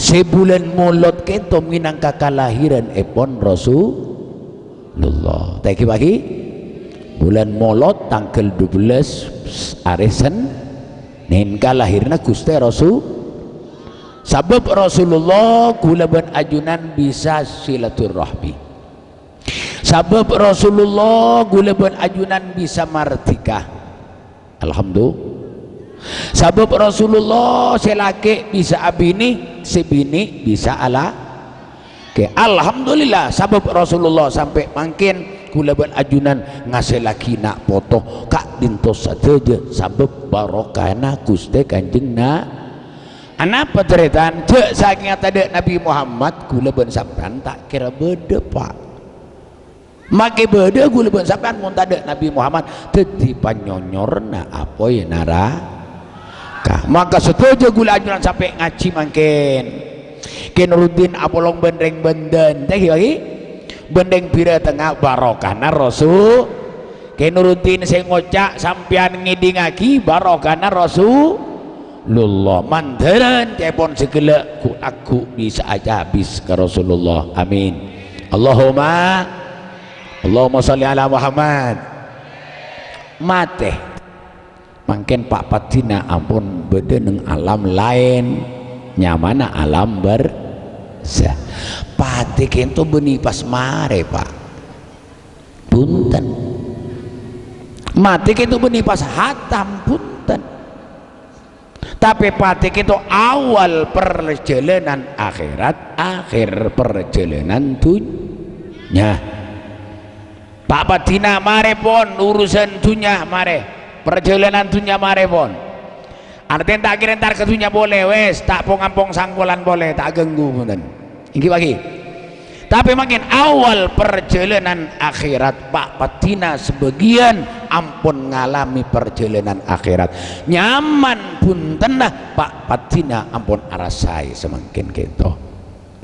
sebulan mulot kento minangka kalahiran epon Rasulullah. Teki bagi bulan molot tanggal 12 Arisan nen kalahirna Gusti Rasul. Sabab Rasulullah kula ben ajunan bisa silaturahmi. Sabab Rasulullah kula ben ajunan bisa martika. Alhamdulillah. Sabab Rasulullah selaki bisa abini, sebini bisa ala. Oke, alhamdulillah sabab Rasulullah sampai makin kula ben ajunan ngasih laki nak foto kak dintos saja sabab barokahna Gusti Kanjeng na anapa ceretan cek saking tadi Nabi Muhammad kula ben sampean tak kira beda pak make beda kula ben sampean mun tadi Nabi Muhammad teti panyonyorna apa ya nara kah maka setuju kula ajunan sampai ngaji mangken Kinuruddin apolong bendeng benden teh lagi bendeng pira tengah barokahna Rasul Kinuruddin saya ngocak sampean ngidingaki barokahna Rasulullah mandaran telepon segala ku aku bisa aja habis ke Rasulullah amin Allahumma sholli ala Muhammad mate mungkin Pak Patina ampun beda neng alam lain nyamana alam bersah pati kento benih pas mare pak punten mati kento benih pas hatam punten tapi pati kento awal perjalanan akhirat akhir perjalanan dunia Pak Patina mare pon urusan dunia mare perjalanan dunia mare pon artinya tak kira ntar ketunya boleh wes tak pongampong sangkulan boleh tak ganggu punten iki bagi tapi makin awal perjalanan akhirat Pak Patina sebagian ampun ngalami perjalanan akhirat nyaman punten lah Pak Patina ampun arasai semakin kento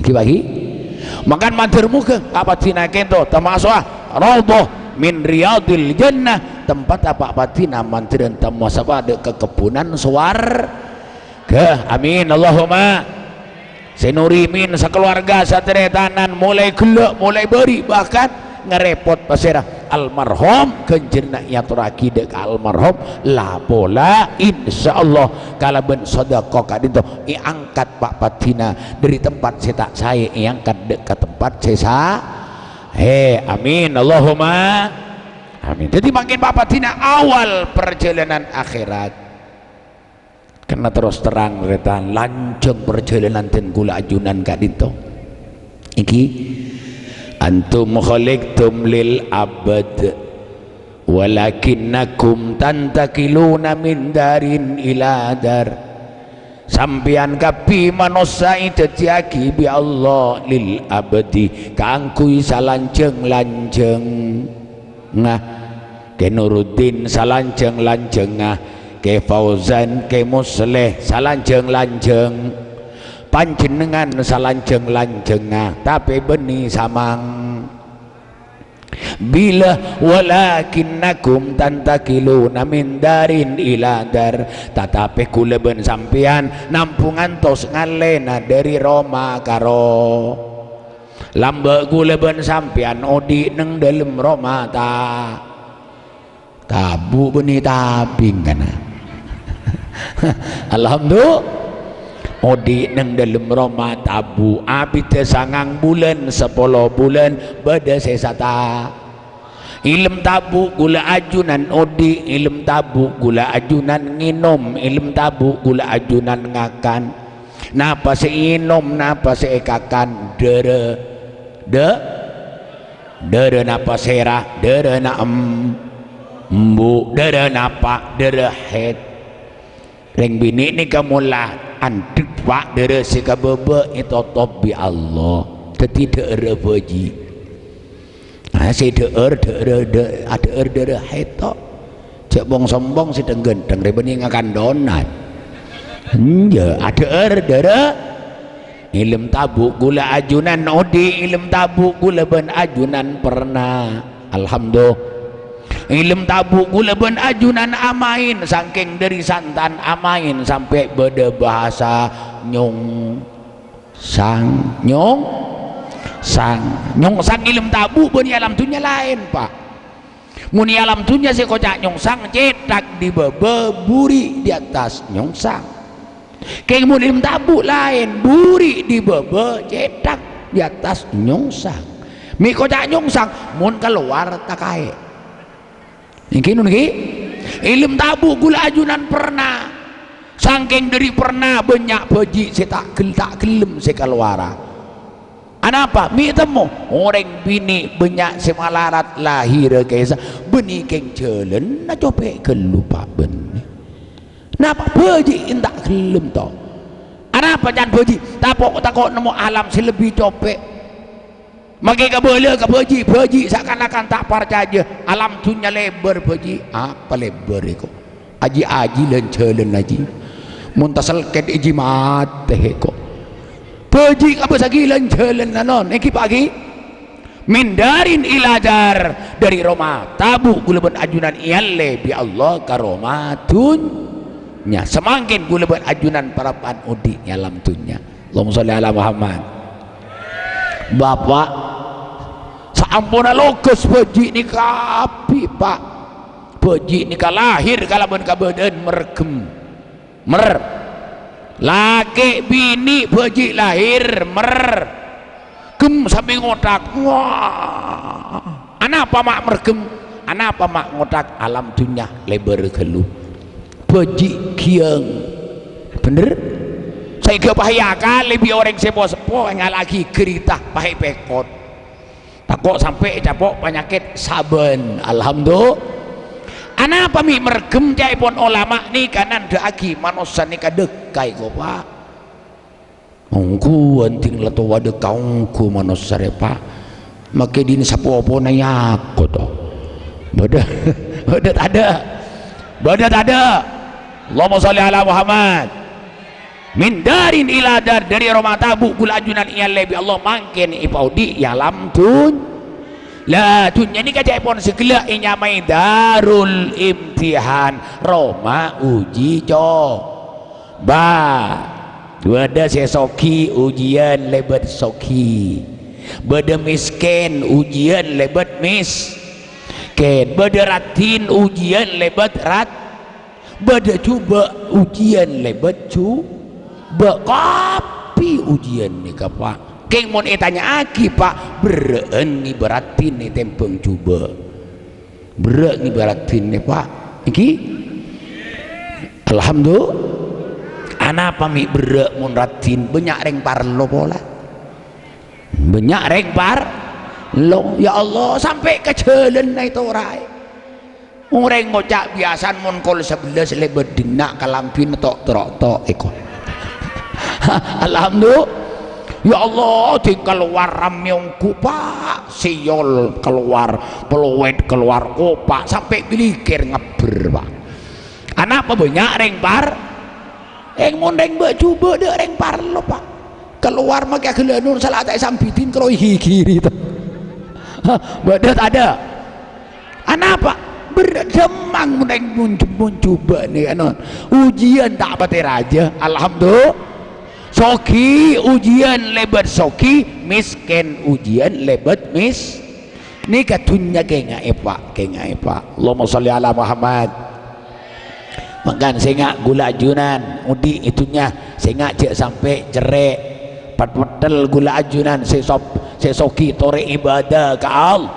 iki bagi makan matur muka Pak Patina kento termasuk raudhah min riyadil jannah tempat apa patina mantiran tamasaba de kekebunan swarga amin Allahumma senurimin sekeluarga sateretanan mulai gelak mulai beri bahkan ngerepot pasirah almarhum kenjerna yaturaki dek almarhum la pola insyaallah kalau ben sedekah kadito iangkat Pak Patina dari tempat saya tak saya iangkat dek ke tempat saya amin Allahumma amin. Jadi makin Pak Patina awal perjalanan akhirat karena terus terang retan lanceng perjalanan ten gula ajunan kak dinto iki antum khaliktum lil abad walakinnakum tantakiluna min darin ila dar sampian kapi manosai tetiaki bi Allah lil abadi kangkui salanjeng lanjeng ngah ke Nuruddin salanjeng lanjeng ngah ke Fauzan ke Musleh salanjeng lanjeng panjenengan salanjeng lanjeng ngah tapi beni samang bila walakinnakum tantakiluna min darin ila dar tetapi kula ben sampean nampungan tos ngalena dari Roma karo lamba kula ben sampean odi neng dalem Roma ta tabu beni tabing kana alhamdulillah odi neng dalem Roma tabu abite sangang bulan 10 bulan bada sesata ilm tabu gula ajunan odi ilm tabu gula ajunan nginum ilm tabu gula ajunan ngakan napa seinom napa seikakan dere napa serah dere na embu dere napa dere het reng bini ni kamulah antik pak dere sikabebe itu tobi Allah tidak ada baji si deer heto cek bong sombong si tenggenteng rebeni ngakan donat ya ada ilm tabu gula ajunan odi ilm tabu gula ben ajunan pernah alhamdulillah ilm tabu gula ben ajunan amain saking dari santan amain sampai beda bahasa nyung nyongsang ilmu tabu bani alam dunia lain pak. Muni alam dunia si kocak nyongsang cetak di buri di atas nyongsang. Kayak mun ilmu tabu lain buri di cetak di atas nyongsang. Mi kocak nyongsang mun keluar takai. Niki ilmu tabu gula ajunan pernah. Sangking dari pernah banyak beji saya tak gelem saya keluar. Anapa? Mi temu orang bini banyak semalarat lahir kaisa beni keng jalan na copek kelupa beni. Napa beji indak gelem to? Anapa jangan beji? Tapok takok nemu alam selebih copek. Maki kabele ka beji seakan-akan tak percaya alam dunia lebar beji. Apa lebar itu? Aji lan jalan aji. Muntasal ket iji mate kok beji apa sagilan jalan nanon iki pagi mindarin ilajar dari Roma tabu gulaban ajunan iyalle bi Allah karomatun nya semakin gulaban ajunan parapan udi alam dunya. Allahumma sholli ala Muhammad. Bapak saampuna logos beji ni kapi pak beji ni lahir kalaban kabadan mergem laki bini beji lahir gem sampai ngotak. Wah, anapa mak mergem, anapa mak ngotak alam dunia lebar gelu beji kiang bener saya ke bahaya kali lebih orang sepo-sepo yang lagi gerita pakai pekot takut sampai capok penyakit saben. Alhamdulillah. Anapa mi mergem jai pon ulama ni kanan daki manusia ni kadekai ko pak. Ongku anting lato wade kaungku manusia repa. Make din sapo-apo na yako to. Badat ada. Allahumma sholli ala Muhammad. Min darin ila dar dari Roma tabu gula ajunan iyal lebi Allah mangken ipaudi ya lam tun. Lah dunia ni kajai pon segala inyamai darul imtihan Roma uji coba. Beda sesoki ujian lebat soki. Beda miskin ujian lebat miskin. Beda ratin ujian lebat rat. Beda cuba ujian lebat cuba. Kapi ujian ni kapak. Keng mon tanya aki pak beren ngibaratin ni tempeng cuba berat ngibaratin ni pak iki alhamdulillah. Anapa mi berat mon ratin banyak reng parlo pola banyak reng parlo ya Allah sampai ke jalan na itu rai orang ngocak biasan mon kol 11 lebar dinak kalampin tok eko alhamdulillah. Ya Allah tinggal waram yongku pak siol keluar peluet keluar kopak sampai bilikir ngeber pak. Anak apa banyak reng par mondeng coba dek reng par lo pak keluar makai gelanur salah tak sambitin kalau kiri itu badat ada. Anak apa berdemang mondeng coba nih anon ujian tak pati raja. Alhamdulillah. Soki ujian lebat soki miskin ujian lebat ni katunya kenga epa Allahumma sholli ala Muhammad. Makan senga gula ajunan udi itunya senga cek sampai cerai pat-patel gula ajunan sesoki tore ibadah ka Allah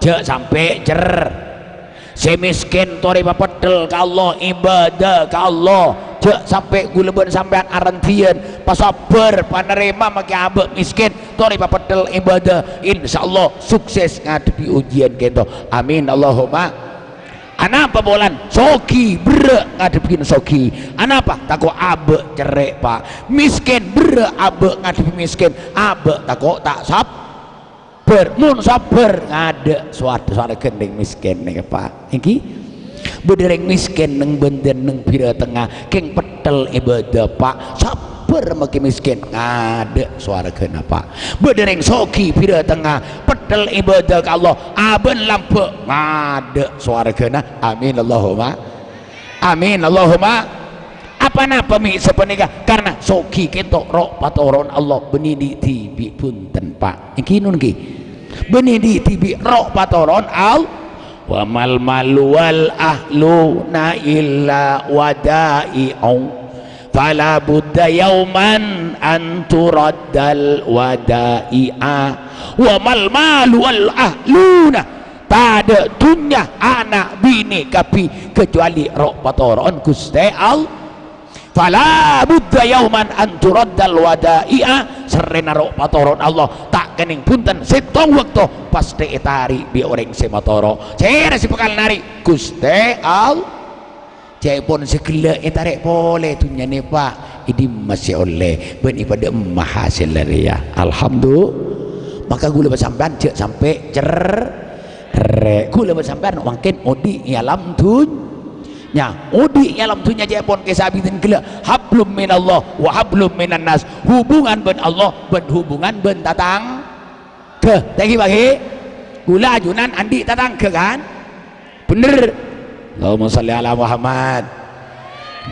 cek sampai cer semiskin tore papatel ka Allah ibadah ka Allah cek sampai guleban sampean arantian pasabar panerima maki abek miskin tori papatel ibadah insyaallah sukses ngadepi ujian kento amin Allahumma. Anapa bolan soki berek ngadepin soki anapa tako abek cerek pak miskin berek abek ngadepi miskin abek tako tak sabar mun sabar ngade suara gendeng miskin nih pak iki bedereng miskin neng benden neng pira tengah keng petel ibadah pak sabar maki miskin ngade suara kenapa bedereng soki pira tengah petel ibadah ke Allah aben lampu ngade suara kena amin Allahumma. Apa Kenapa mi sepenika? Karena soki ketok rok patoron Allah beni di tibi punten Pak. Iki nun ki. Beni di tibi rok patoron al wa mal malu wal ahlu na illa wadai'u fala budda yauman an turaddal wadai'a wa mal malu wal ahluna tak ada dunia anak bini kapi kecuali rok patoron Gusti Allah fala budda yauman an turaddal wadai'a serena rok patoron Allah tak kening punten setong waktu pasti etari bi orang sematoro cera si pekal nari Gusti Allah cai pun segala etarik boleh dunia ni Pak ini masih oleh beni pada mahasil ya alhamdulillah maka gula bersampan cek sampai cer gula bersampan mungkin odi alam dunya odi alam dunya je pun kesabitin gila hablum minallah wa hablum minan nas hubungan ben Allah ben hubungan ben tatang ke tadi bagi gula ajunan andi tatang ke kan bener Allahumma salli ala Muhammad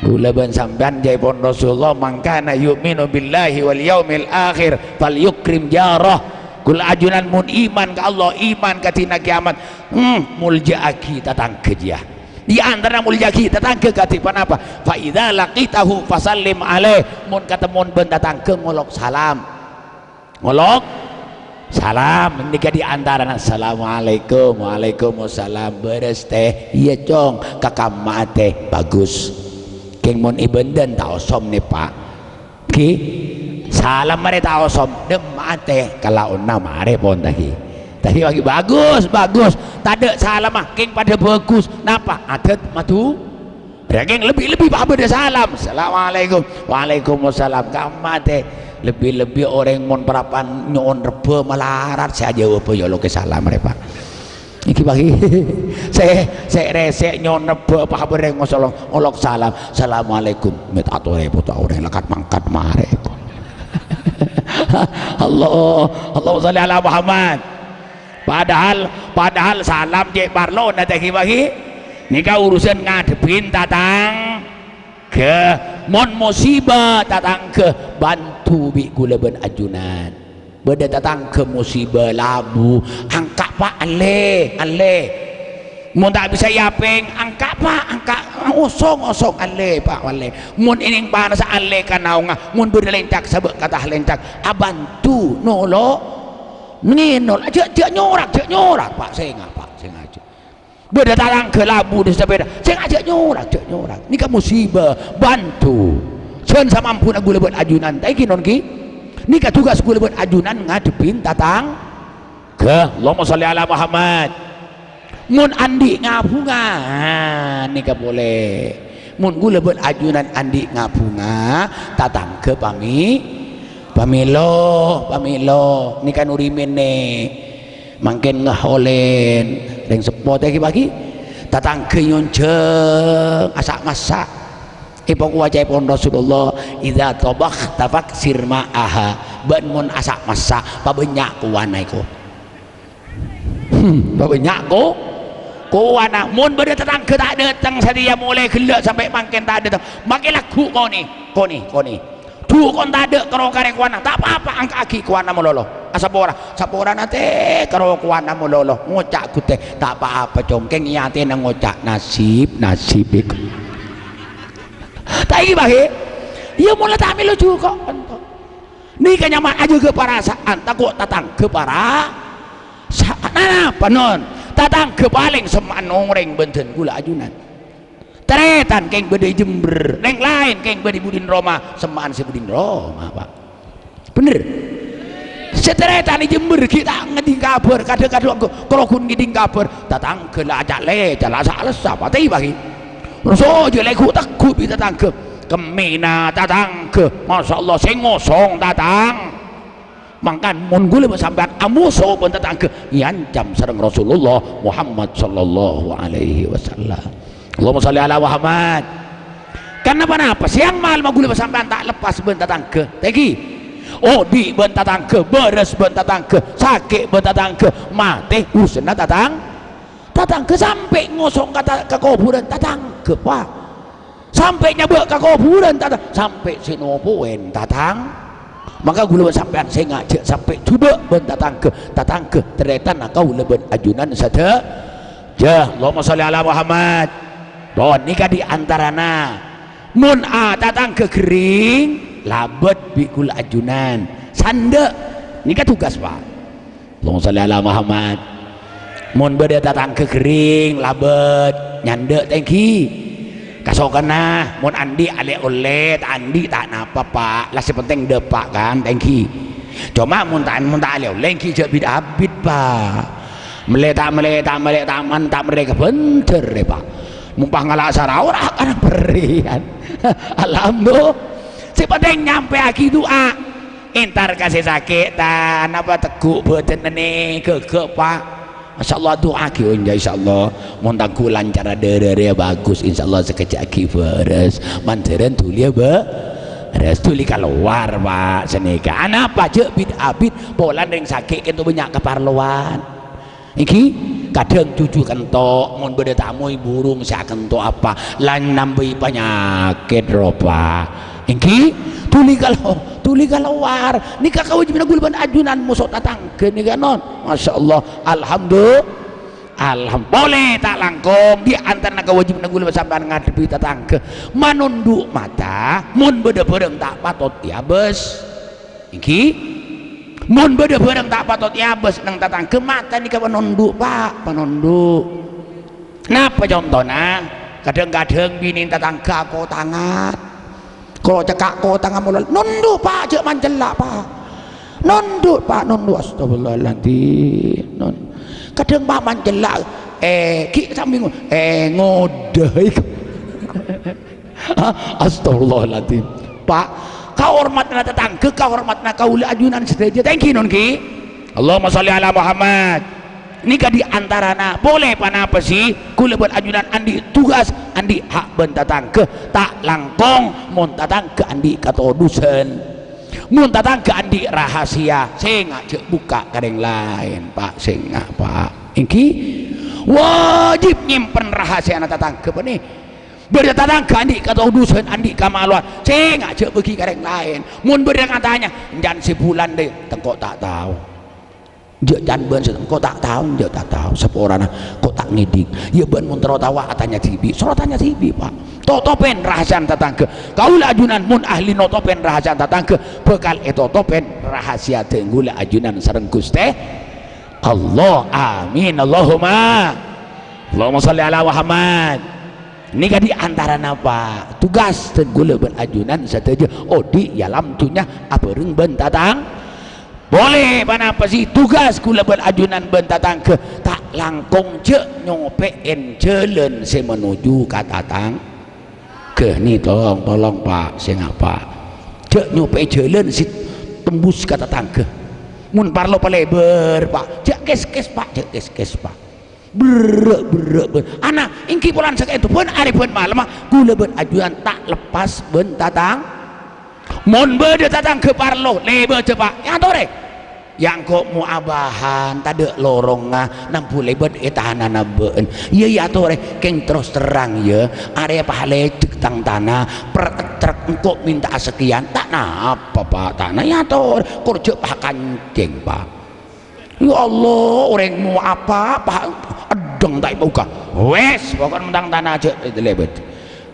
gula ben sampean je pun Rasulullah mangkana yu'minu billahi wal yaumil akhir falyukrim jarah gula ajunan mun iman ke Allah iman ke tina kiamat muljaaki tatang kejiah di antara muljaki tatang ke katipan apa fa idza laqitahu fasallim alaih mun katemun ben tatang ke ngolok salam menika di antara assalamualaikum waalaikumsalam beres teh iya cong kakak teh bagus keng mun ibenden taosom nih Pak ki salam mare taosom dem mate kalau na mare pon tadi bagi bagus tade salam mah keng pada bagus napa adat matu keng lebih apa ada salam assalamualaikum waalaikumsalam kamate lebih orang mon parapan nyon rebe melarat saya jawab apa ya lo ke salam mare Pak iki bagi saya resek nyon rebe apa kabar ngolok salam assalamualaikum met atur repot orang lekat mangkat mare Allah salli ala Muhammad padahal salam je parlo na teh bagi nika urusan ngadepin tatang ke mon musibah tatang ke bantu bi gula ben ajunan beda tatang ke musibah labu angkat Pak ale mun tak bisa yapeng angkat Pak angkat osong ale Pak wale mun ining panas ale kanaunga mun berlencak sabek kata lencak abantu nolo ninol aja nyorak Pak saya ngajak beda tarang ke labu di sepeda saya ngajak nyorak ni kan musibah bantu sen sama ampun gula buat ajunan taiki non ki ni kan tugas gula buat ajunan ngadepin tatang ke Allahumma sholli ala Muhammad mun andi ngabunga ni kan boleh mun gula buat ajunan andi ngabunga tatang ke pamilo ni kan urimin mangken ngaholen yang sepot lagi bagi tatang kenyonjeng asak masak ipok wajah pon Rasulullah idza tabakh tafaksir ma'aha ban mun asak masak pabenyak kuwana iko pabenyak kuwana mun beda tatang ke tak datang sadia mulai gelak sampai mangken tak datang makin lagu kau ni tuh kon tak ada karo karek kuana tak apa-apa angka aki kuana mololo sapora nate karo kuana mololo ngocak ku teh tak apa-apa congkeng yate nang ngocak nasib iku tak iki bahe iya mulai tak milu juga ni kanyaman aja ke parasaan takut tatang ke para nah panon tatang ke paling seman orang benten gula ajunan teretan keng bede Jember neng lain keng bede Budin Roma semaan si Budin Roma Pak bener seteretan di Jember kita ngeding kabar kadang-kadang kalau kun ngeding kabar tatang ke lah ajak le jala sales apa tadi bagi so je leku takut bi tatang ke kemina tatang ke Masya Allah saya ngosong tatang mangkan mun gula sampean amuso pun tatang ke yancam sareng Rasulullah Muhammad sallallahu alaihi wasallam Allahumma sholli ala Muhammad kenapa siang malam gula sampean tak lepas ben tatang ke tegi odi ben tatang ke beres ben tatang ke sakit ben tatang ke mati usna tatang ke sampai ngosong kata ke kuburan tatang ke Pak sampai nyabek ke kuburan tatang sampai sinopo en tatang maka gula sampean saya ngajak sampai coba ben tatang ke ternyata nakau leben ajunan saja jah Allahumma sholli ala Muhammad don nikah di antarana mun tatang ke kering labet bikul ajunan sande nikah tugas pak Allahumma sholli ala Muhammad mun beda tatang ke kering labet nyande tengki kasokana mun andi ale oleh andi tak napa pak lah sepenting depak kan tengki cuma mun tak ale oleh ki je bid abid pak meleta mantap mereka bener ya pak mumpah ngalak sarawak kan berian alhamdulillah sepenting nyampe aki doa entar kasih sakit tan apa teguk beten ini ke pak Masya Allah doa ki insya Allah montaku lancar ada bagus insya Allah sekejap ki beres mandaran tulia beres tuli keluar pak senika anak apa je bid abid polan yang sakit itu banyak keparluan iki kadang cucu kentok mun beda tamu burung sak kentok apa lan nambahi penyakit ropa iki tuli keluar nikah kewajiban gulban ajunan musuh tatangke nikah non Masya Allah alhamdulillah boleh tak langkung di antara kewajiban gulban sampai ngadepi tatangke manunduk mata mun beda bareng tak patut ya bes iki mun beda bareng tak patut ya bes nang tatangke mata nikah penunduk pak penunduk napa contohnya kadang-kadang bini tatangke aku tangan kalau cekak kau tangan mulai nunduk pak cek manjelak pak nunduk astagfirullahaladzim kadang pak manjelak ki sambil ngodai astagfirullahaladzim pak kau hormatna tetangga kau hormatna kau ajunan sedaja thank you non ki Allahumma sholli ala Muhammad nikah di antarana boleh panapa sih kula buat ajunan andi tugas andi hak ben tatangke tak langkong mun tatangke andi katodusen mun tatangke andi rahasia saya ngajak buka kadang lain pak saya pak iki wajib nyimpen rahasia anak tatangke apa nih beri tatangke andi katodusen andi kamaluan saya ngajak bagi kadang lain mun beri katanya jangan sebulan deh tengkok tak tahu jangan ben kok tak tahu tak tahu seporana kok tak ngidik ya ben mun tawa atanya tibi sorotannya tibi pak totopen rahasia tatangke kaulah ajunan mun ahli notopen rahasia tatangke bekal totopen rahasia tenggula ajunan sareng Gusti Allah amin Allahumma sholli ala Muhammad nikah di antara napa tugas tenggula ben ajunan sateja odi yalam tunya apereung ben tatang boleh panapa sih tugas kula berajunan bentatang ke tak langkung je nyopein jalan saya menuju ke tatang ke nih tolong pak saya ngapa je nyopein jalan si tembus ke tatang ke mun parlo paleber pak je kes pak je kes pak ber anak ingki pulang sekali itu pun hari pun malam kula berajunan tak lepas bentatang mon beda tatang ke parlo leber cepak ya tore yang kok mu abahan tade lorong nampu leber tahanan beun iya tore keng terus terang ya area pahale tang tanah per truk engkok minta sekian tak apa pak tanah ya tore kurjek pak kancing pak ya Allah orang mu apa pak edeng tak buka wes pokoknya mentang tanah aja leber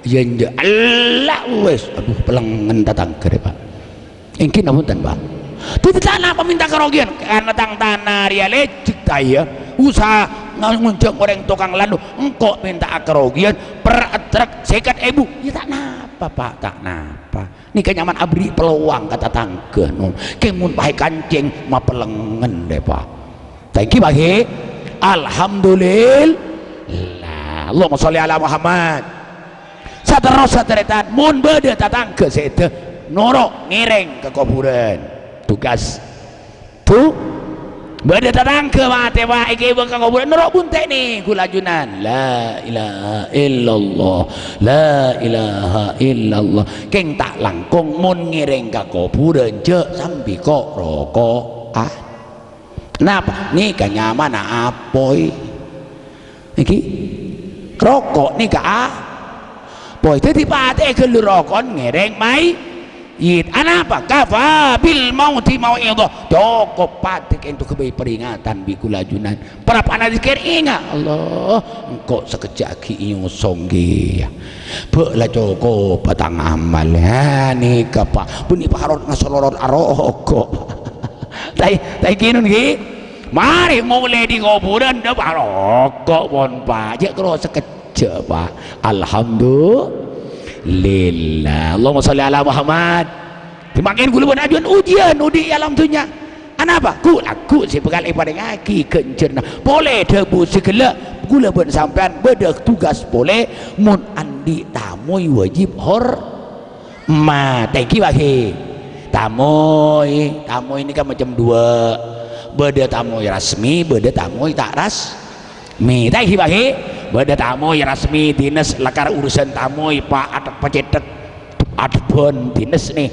jenje Allah wes aduh pelengen tatang kere pak ingin namunten pak itu tanah peminta kerugian karena tang tanah dia lecik ya usaha ngunceng orang tukang lalu engkau minta kerugian per truk sekat ibu ya tak napa pak tak napa ini kenyaman abri peluang kata tangke kemun pakai kancing ma pelengen deh pak thank you bagi alhamdulillah Allahumma sholli ala Muhammad sateretan mun beda tatang ke sete norok ngiring ke kuburan tugas tu beda tatang ke mate wa iki ke kuburan norok bunte nih kulajunan la ilaha illallah la ilaha illallah keng tak langkung mun ngiring ke kuburan je sampai kok rokok kenapa nih kanyaman apoi iki rokok nih poi tadi pate kelurokon ngereng mai yit anapa kafa bil mauti mau'idhah cukup pate untuk kebay peringatan bikulajunan para panadikir ingat Allah engkau sekejap ki songgi belah cukup patang amal ni kapa bunyi paharot ngasolorot arokok tai kinun ki mari mulai di kuburan dah barokok pon pak je kalau sekejap pak alhamdulillah Allahumma sholli ala Muhammad dimakin gula benajuan ujian udi alam dunia anapa aku si pegal pada ngaki kencerna boleh debu segala gula ben sampean bedak tugas boleh mun andi tamui wajib hor ma thank you bagi tamoy ini kan macam dua beda tamoy rasmi beda tamoy tak rasmi tak bagi beda tamoy rasmi dinas lakar urusan tamoy pak atak pacetet adpun dinas nih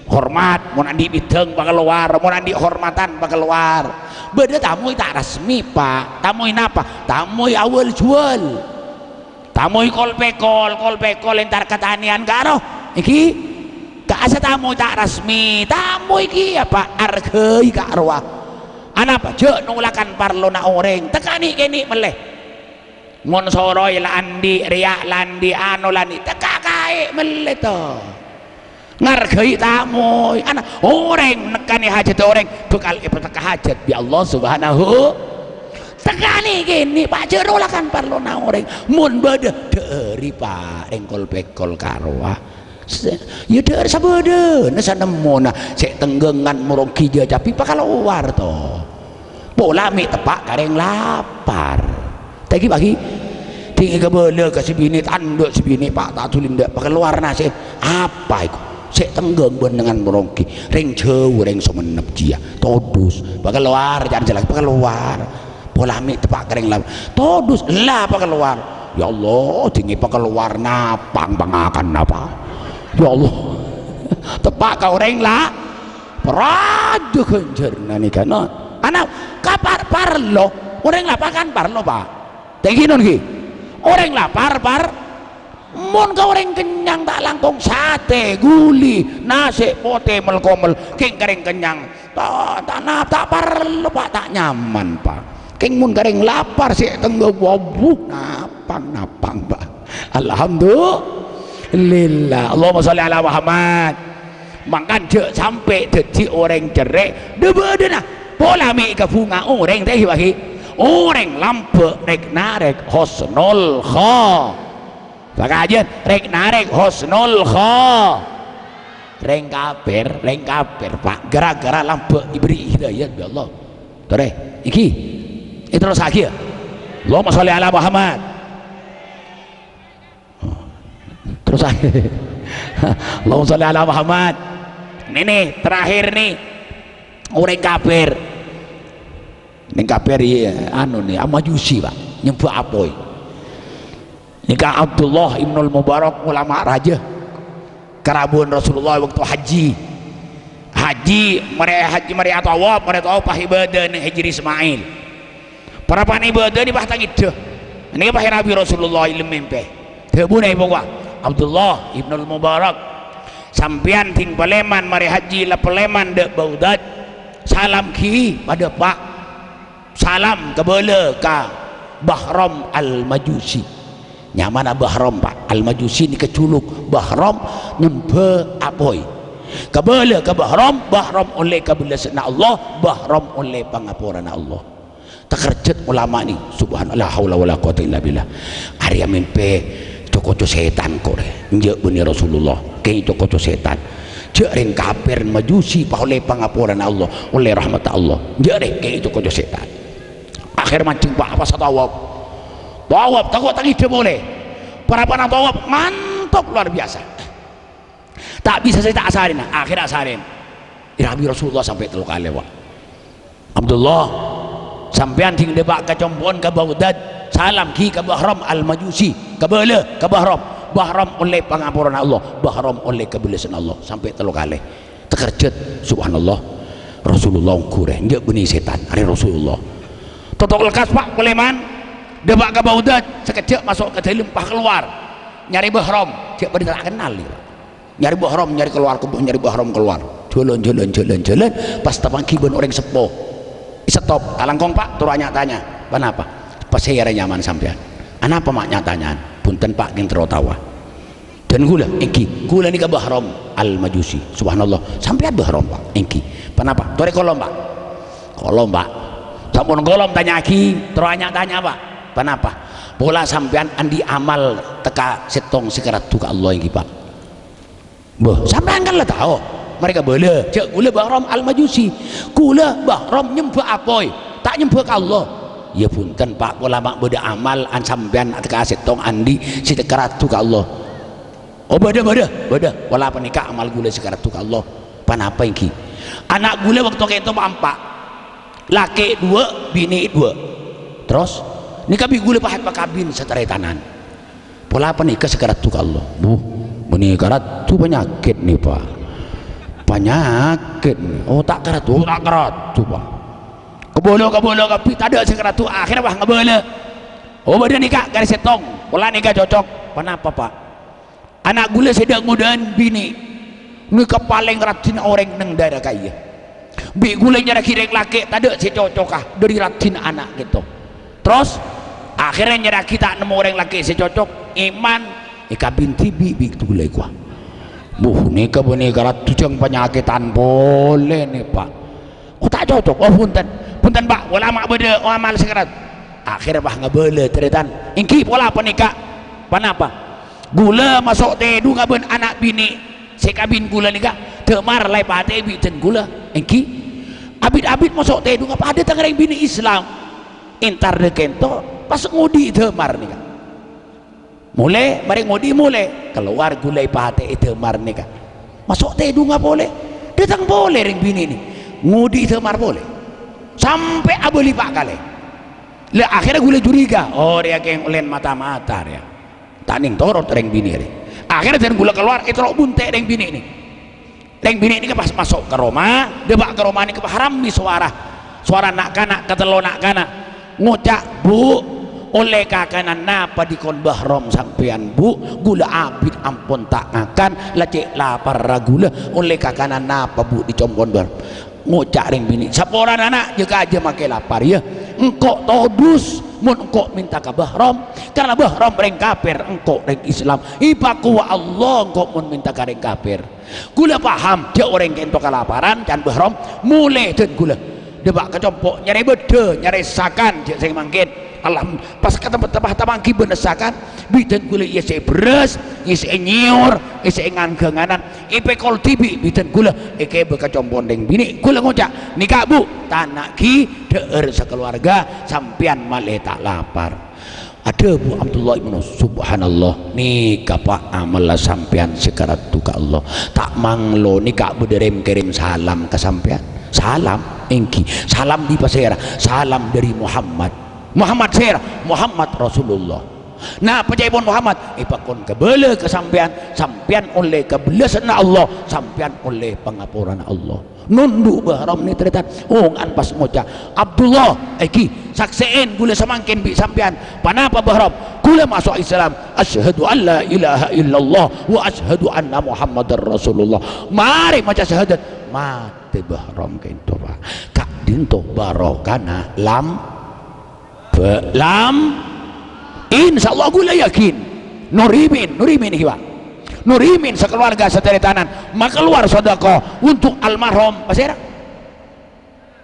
hormat mau andi bideng bakal luar mau andi hormatan bakal luar beda tamoy tak rasmi pak tamoy napa tamoy awal jual tamoy kolpekol entar ketanian karo iki asa tamu tak rasmi tamu iki apa argei kak arwah anapa je nulakan parlo na orang tekani kini meleh mon soroy landi riak landi ano landi teka kae meleh to ngargei tamu anak orang nekani hajat orang bekal ipetaka hajat bi Allah subhanahu tekani kini pak je nulakan parlo na orang mon beda dari pak engkol bekol karwah ya der sabada nasa nemo na sek tenggengan murong kija tapi pa keluar to pola mi tepak kareng lapar tadi bagi tinggi kebele ke sibini tanduk sibini pak tak tulin dak pa keluar nasi apa iku sek tenggeng ben dengan murong ki ring jauh ring semenep jia todus pa keluar jangan jelas pa keluar pola mi tepak kareng lapar todus lah pa keluar ya Allah tinggi pa keluar napang bangakan apa ya Allah tepak kau orang lah peradu kencer nani kana anak kapar parlo orang lapar kan parlo pak tinggi non ki orang lapar mon kau orang kenyang tak langkong sate guli nasi pote melkomel king kering kenyang tak parlo pak tak nyaman pak king mun kering lapar si tenggo wabuk napang pak alhamdulillah lillah Allahumma sholli ala Muhammad makan je sampai jadi orang cerai debedena pola mi ke bunga orang teh bagi orang lampe rek narek husnul kha bagajen rek narek husnul kha reng kafir pak gara-gara lampe diberi hidayah ya Allah tore iki itu terus lagi ya Allahumma sholli ala Muhammad terus Allahumma sholli ala Muhammad ini terakhir nih orang kafir ya anu nih Majusi pak nyembah apoi nikah Abdullah ibnul Mubarak ulama raja kerabuan Rasulullah waktu haji mereka tawaf pah ibadah nih hijri Ismail para pan ibadah di bahta gitu ini pah Nabi Rasulullah ilmu mimpi tebunai bawa Abdullah ibnul Mubarak sampian ting paleman mari haji la paleman de Baghdad salam ki pada pak salam kebele ka Bahram al-Majusi nyamana Bahram pak al-Majusi ni keculuk Bahram nyembe apoi kebele ke Bahram oleh kabelasna Allah Bahram oleh pangapuran Allah takerjet ulama ni subhanallah haula wala quwata illa billah Arya mimpi cokoco setan kore njek benih Rasulullah kayak cokoco setan jering kafir Majusi pa oleh pangapuran Allah oleh rahmat Allah jering kayak cokoco setan akhir mancing pak apa tawaf takut tak ide boleh para panah tawaf mantap luar biasa tak bisa saya tak asarin akhir asarin Nabi Rasulullah sampai teluk kali pak Abdullah sampean ting debak ke Combon ke Baghdad salam ki ke Bahram al-Majusi ke Bala ke Bahram oleh pangapuran Allah Bahram oleh kebelasan Allah sampai teluk kali terkerjet subhanallah Rasulullah kure njek benih setan hari Rasulullah totok lekas pak kuleman debak ke Baghdad sekejap masuk ke dalam pah keluar nyari bahrom cek pada tak kenal ya. Nyari bahrom nyari keluar nyari bahrom keluar jalan pas tapangki ben orang sepo stop alangkong pak turanya tanya kenapa pas saya nyaman sampean anapa mak nyatanya punten pak yang terotawa dan gula engki gula ni ka bahrom al majusi subhanallah sampean bahrom pak engki kenapa tore kolom pak sampun kolom tanya aki teranya tanya pak kenapa bola sampean andi amal teka setong sekerat tuka Allah engki pak boh sampean kan lah tahu mereka boleh cek gula bahram al majusi gula bahram nyembah apoy tak nyembah ke Allah ya punten pak ulama beda amal an sampean teka setong andi si tekaratu ke Allah oh beda wala penikah amal gula sekaratu ke Allah panapa iki anak gula waktu itu empat laki 2 bini 2 terus nikah bi gula pahat pakabin setara tanan pola penikah sekaratu ke Allah menikah ratu penyakit nih pak penyakit oh tak keratu pak kebolo tapi tak ada sekeratu akhirnya bah ngebolo oh badan nikah garis setong pola nikah cocok kenapa pak anak gula sedang mudahan bini nikah paling ratin orang neng daerah kaya bi gula nyara kirek laki tak ada si cocok dari ratin anak gitu terus akhirnya nyara kita nemu orang laki si cocok iman nikah binti bi gula gua nikah ratu yang penyakitan boleh nih pak oh tak cocok oh punten pak ulama beda amal sekerat akhirnya bah ngebele teritan ingki pola penikah kenapa gula masuk tedu ngaben anak bini sekabin gula nikah temar lai pate biten gula ingki abid masuk tedu ngapa ada tangerang bini Islam intar dekento pas ngudi temar nikah mulai mari ngudi mulai keluar gulai pate temar nikah masuk tedu nggak boleh datang boleh ring bini ini ngudi temar boleh sampai abeli pak kali lah akhirnya gula curiga oh dia kayak ulen mata-mata ya taning torot ring bini ini akhirnya dan gula keluar itu bunte ring bini ini pas masuk ke rumah debak ke rumah ini haram nih suara nak kanak ketelo nak kanak ngucak bu oleh kakanan napa dikon bahrom sampean bu gula abid ampun tak akan lecek lapar ragula oleh kakanan napa bu dicompon bar ngucak ring bini saporan anak juga aja makai lapar ya engkau todus mun engkau minta ke bahrom karena bahrom ring kafir engkau ring Islam ibaku wa Allah engkau mun minta ke ring kafir gula paham dia orang kento kelaparan dan bahrom mulai dan gula debak kecompok nyari beda nyari sakan dia saya mangkin alhamdulillah pas kata betapa ki benesakan bidan gula iya saya beres iya saya nyiur iya saya ngangganganan ipe kol tibi bidan gula ike bekacompon deng bini gula ngocak nikah bu tanak ki deer sekeluarga sampian malih tak lapar ada bu Abdullah ibn subhanallah nikah pak amalah sampian sekarat tuka Allah tak manglo nikah bederem kirim salam ke sampian salam engki salam di pasera salam dari Muhammad Sir Muhammad Rasulullah nah pejaibun Muhammad ipakon kebele kesampian sampian oleh kebelasan Allah sampian oleh pengapuran Allah nunduk bahram ni teritan ngan pas moca Abdullah eki saksein gula samangkin bi sampian panapa bahram gula masuk Islam asyhadu an la ilaha illallah wa asyhadu anna Muhammadar Rasulullah mari maca syahadat mati bahram kento pak kak dinto barokana lam insyaallah gula yakin nurimin hiwa nurimin sekeluarga seteretanan maka keluar sedekah untuk almarhum pasera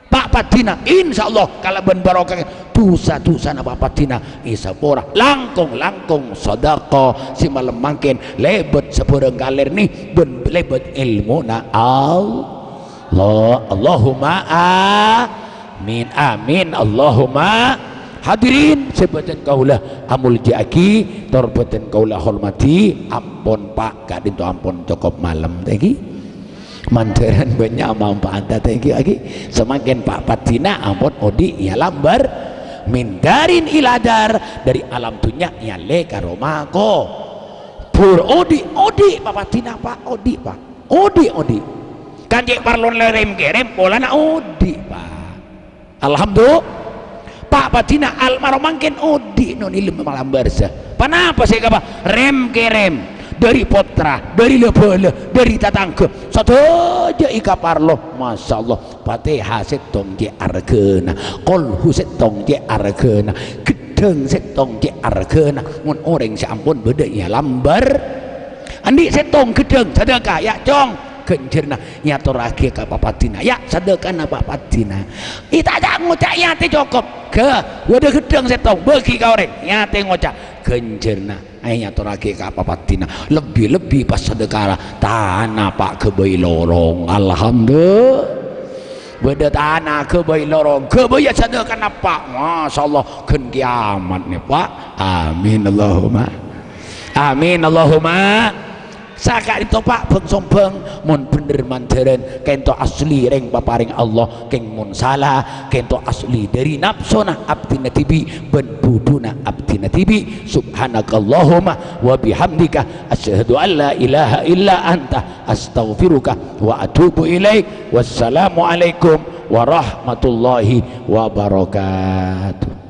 Pak Patina insyaallah kalau ben barokah tusa na Pak Patina isapora langkung sedekah si malam mangkin lebet sepeureuh galer nih ben lebet ilmuna Allah Allahumma amin Allahumma hadirin sebatan kaulah amul jaki torbatan kaulah hormati ampun pak kadin tu ampun cukup malam tadi manteran banyak manfaat tadi lagi semakin pak patina ampun odi ya lambar mindarin iladar dari alam dunia ya le karomako pur odi pak patina pak odi kan cek parlon lerem kerem pola na odi pak alhamdulillah Pak Patina almarhum mangkin odi non ilmu malam barza. Kenapa saya kata rem ke rem dari potra, dari lebele, dari tatangga, satu aja ika parlo, masya Allah. Fatihah setong je argena, kolhu setong je argena, gedeng setong je argena. Mun orang seampun beda ya lambar, andi setong gedeng sedekah ya cong. Genjerna nyaturake ka papatina ya sedekahna papatina ita jak ngucak yate cukup ke wadah gedeng setong bagi ka orang yate ngocak genjerna ayo nyaturake ka papatina lebih-lebih pas sedekah tanah pak kebai lorong alhamdulillah beda tanah kebai lorong kebai sedekahna pak masya Allah gen kiamat nih pak amin Allahumma amin Allahumma saka itu pak beng sombeng mun bener manderen kento asli reng paparing Allah keng mun salah kento asli dari nafsuna abdina tibi ben buduna abdina tibi subhanakallahumma wa bihamdika asyhadu an la ilaha illa anta astaghfiruka wa atubu ilaik wassalamu alaikum warahmatullahi wabarakatuh.